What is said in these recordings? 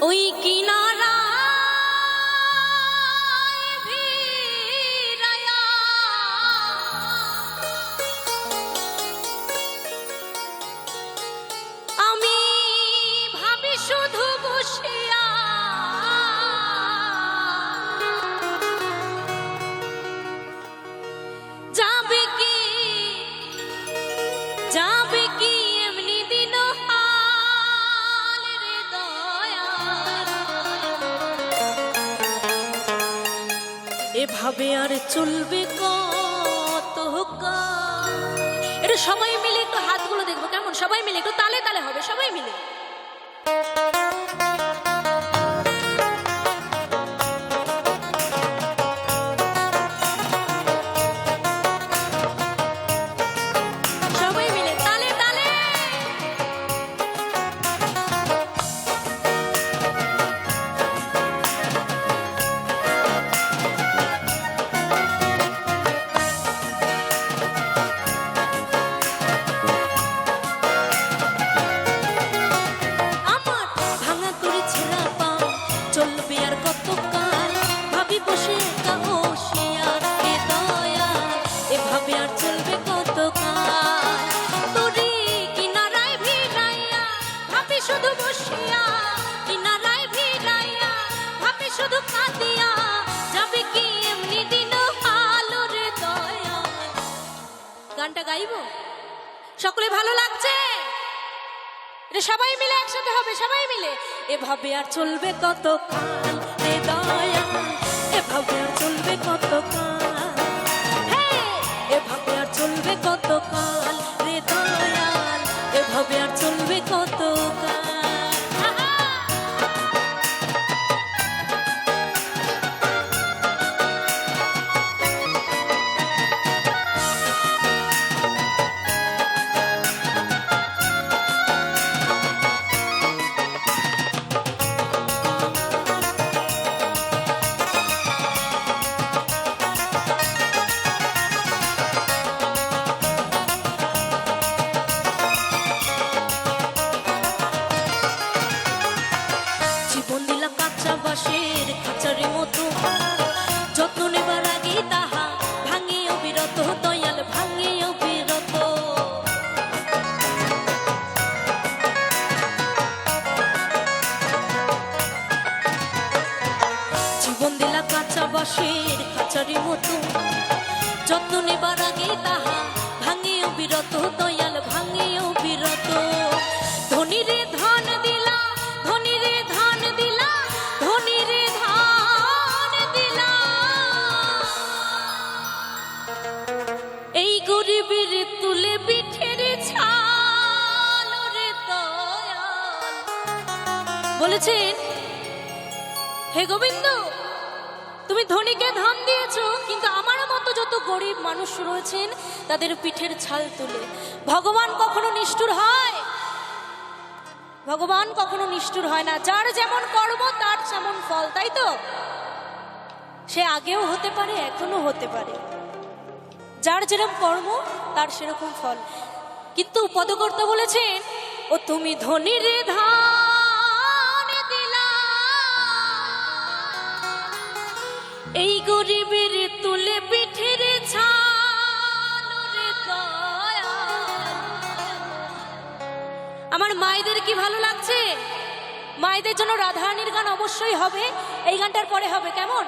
ওই কিনারা আমি ভাবি শুধু বসিয়া যাবে কি এমনি দিন হাল রে দয়াল এভাবে আর চলবে কত কাল। এটা সবাই মিলে একটু হাতগুলো দেখবো কেমন, সবাই মিলে একটু তালে তালে হবে, সবাই মিলে। গানটা গাইবো, সকলে ভালো লাগছে? সবাই মিলে একসাথে হবে, সবাই মিলে। এভাবে আর চলবে কত কাল রে দয়াল, এভাবে আর চলবে কত কাল, এভাবে আর চলবে কত কাল রে দয়াল, এভাবে আর চলবে কত কাল। বাঁশের খাঁচারের মতো যত্ন নেবার আগে তাহা ভাঙে অবিরত, দয়াল ভাঙে অবিরত। জীবন দিলা কাঁচা বাঁশের খাঁচারের মতো যত্ন নেবার আগে তাহা ভাঙে অবিরত, দয়াল ভাঙে অবিরত। ধনী রে ধন দিলা, ধনী রে ধন দিলা, ধনী রে ধন দিলা, এই গরিবের তুলে পিঠের ছাল রে দয়াল। বলেছেন হে গোবিন্দ, তুমি ধনীকে ধন দিয়েছো, কিন্তু আমার মতো যত গরিব মানুষ রয়েছেন তাদের পিঠের ছাল তুলে। ভগবান কখনো নিষ্ঠুর হয়? ভগবান কখনো নিষ্ঠুর হয় না। যার যেমন কর্ম তার যেমন ফল, তাই তো? সে আগেও হতে পারে, এখনো হতে পারে। যার যেরকম কর্ম তার সেরকম ফল। কিন্তু পদকর্তা বলেছেন, ও তুমি ধনী রে ধান দিলা, এই গরিবের তুলে পিঠের ছাল রে দয়াল। আমার মায়েদের কি ভালো লাগছে? মায়েদের জন্য রাধারানীর গান অবশ্যই হবে, এই গানটার পরে হবে, কেমন?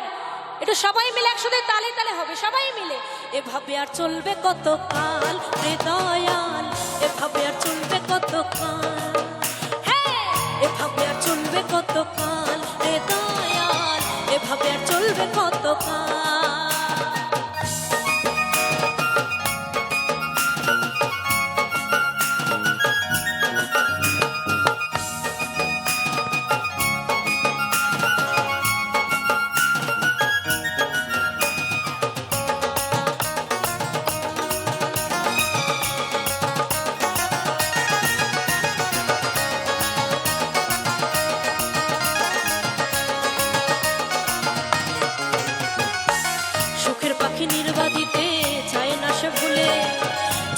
একটু সবাই মিলে একসাথে তালে তালে হবে, সবাই মিলে। এভাবে আর চলবে কত কাল রে দয়াল, এভাবে আর চলবে কত কাল, হ্যাঁ এভাবে আর চলবে কত কাল রে দয়াল, এভাবে আর চলবে কত কাল।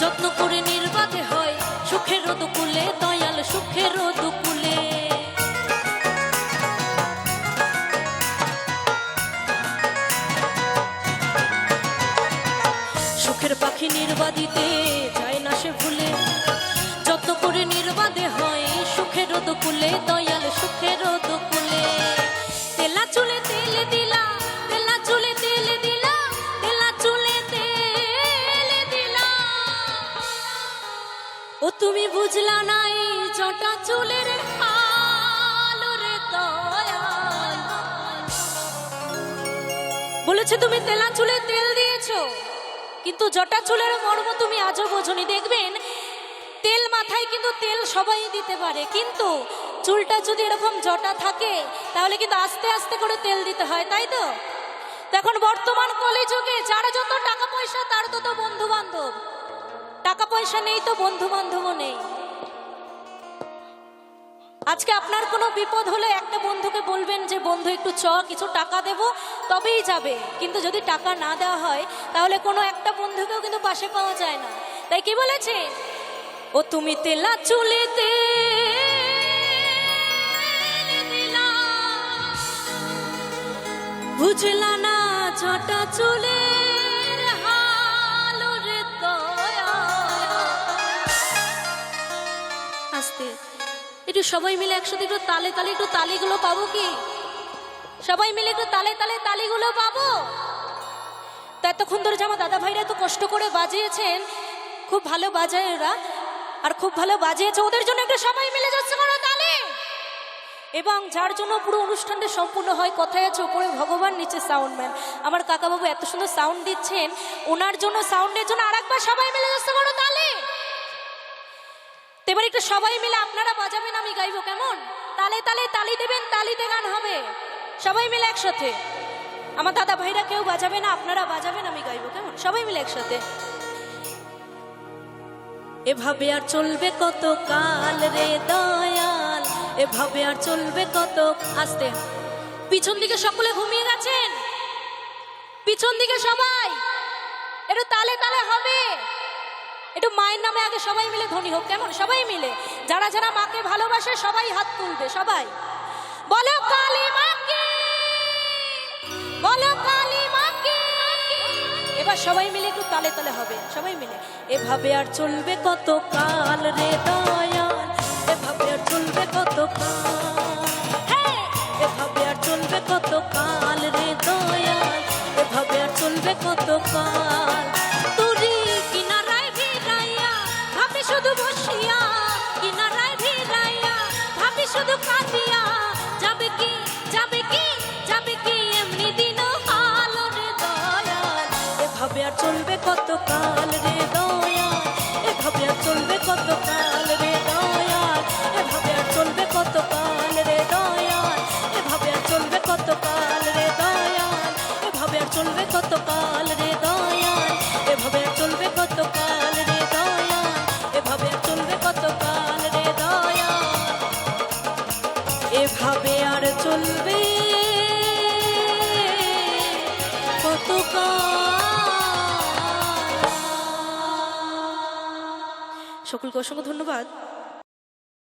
যত্ন করে নির্বাধে হয় সুখের দুকুলে, দয়াল সুখের দুকুলে। সখী নির্বাদিতে যায় না সে ভুলে, যত করে নির্বাদে হয় সুখের দোকুলে, দয়াল সুখের দোকুলে। তেলা চুলে তেল দিলা, তেলা চুলে তেল দিলা, তেলা চুলে তেল দিলা, ও তুমি বুঝলা নাই জটা চুলের হাল রে দয়াল। বলেছে তুমি তেলা চুলে তেল দিয়েছো, কিন্তু জটা চুলের মর্ম তুমি আজও বোঝনি। দেখবেন তেল মাথায় কিন্তু তেল সবাই দিতে পারে, কিন্তু চুলটা যদি এরকম জটা থাকে তাহলে কিন্তু আস্তে আস্তে করে তেল দিতে হয়, তাই তো? এখন বর্তমান কলিযুগে যারা যত টাকা পয়সা তার তত বন্ধু বান্ধব, টাকা পয়সা নেই তো বন্ধু বান্ধবও নেই। আজকে আপনার কোনো বিপদ হলে একটা বন্ধুকে বলবেন যে বন্ধু একটু কিছু টাকা দেব, তবেই যাবে। কিন্তু যদি টাকা না দেওয়া হয় তাহলে কোনো একটা বন্ধুকেও কিন্তু পাশে পাওয়া যায় না। তাই কি বলেছে, ও তুমি তেলা চুলে দিলা, বুঝলা না ছটা চুলের হাল রে দয়াল। আস্তে একটু সবাই মিলে একসাথে একটু তালে তালে একটু তালিগুলো পাবো কি? সবাই মিলে একটু তালে তালে তালিগুলো পাবো? তো এতক্ষণ ধরে যে আমার দাদা ভাইরা এত কষ্ট করে বাজিয়েছেন, খুব ভালো বাজায় ওরা, আর খুব ভালো বাজিয়েছে, ওদের জন্য একটু সবাই মিলে যাচ্ছে করো তালে। এবং যার জন্য পুরো অনুষ্ঠানটা সম্পূর্ণ হয়, কথায় আছে উপরে ভগবান নিচে সাউন্ডম্যান, আমার কাকাবাবু এত সুন্দর সাউন্ড দিচ্ছেন, ওনার জন্য সাউন্ডের জন্য আরেকবার সবাই মিলে যাচ্ছে করো তালে। এবার একটু সবাই মিলে আপনারা বাজাবেন, আমি গাইবো, কেমন? তালে তালে তালি দেবেন, তালিতে গান হবে, সবাই মিলে একসাথে। আমার দাদা ভাইরা কেউ বাজাবে না, আপনারা বাজাবেন, আমি গাইবো, কেমন? সবাই মিলে একসাথে। এভাবে আর চলবে কত কাল রে দয়াল, এভাবে আর চলবে কত। আস্তে পিছন দিকে সকলে ঘুমিয়ে গেছেন, পিছন দিকে সবাই একটু তালে তালে হবে। একটু মায়ের নামে আগে সবাই মিলে ধনী হোক, কেমন? সবাই মিলে যারা যারা মাকে ভালোবাসে সবাই হাত তুলবে, সবাই বলো কালী মাকে, বলো কালী মাকে। এবার সবাই মিলে একটু তালে তালে হবে, সবাই মিলে। এভাবে আর চলবে কত কাল রে দয়াল, এভাবে আর চলবে কত কাল, হ্যাঁ এভাবে আর চলবে কত কাল রে দয়াল, এভাবে আর চলবে কত কাল। তুরি কিনারায় ভিড়াইয়া ভাবি শুধু বসিয়া, কিনারায় ভিড়াইয়া ভাবি শুধু কাঁদিয়া, যাবে কি যাবে কি যাবে কি এমনি দিন হাল রে দয়াল। এভাবে আর চলবে কত কাল রে দয়াল, এভাবে আর চলবে কত কাল রে দয়াল, এভাবে আর চলবে কত কাল রে দয়াল, এভাবে আর চলবে কত কাল রে দয়াল, এভাবে আর চলবে কত কাল রে দয়াল, এভাবে আর চলবে কত কাল রে দয়াল, এভাবে আর চলবে কত কাল রে দয়াল, এভাবে আর চলবে কত কাল। সকলকে অসংখ্য ধন্যবাদ।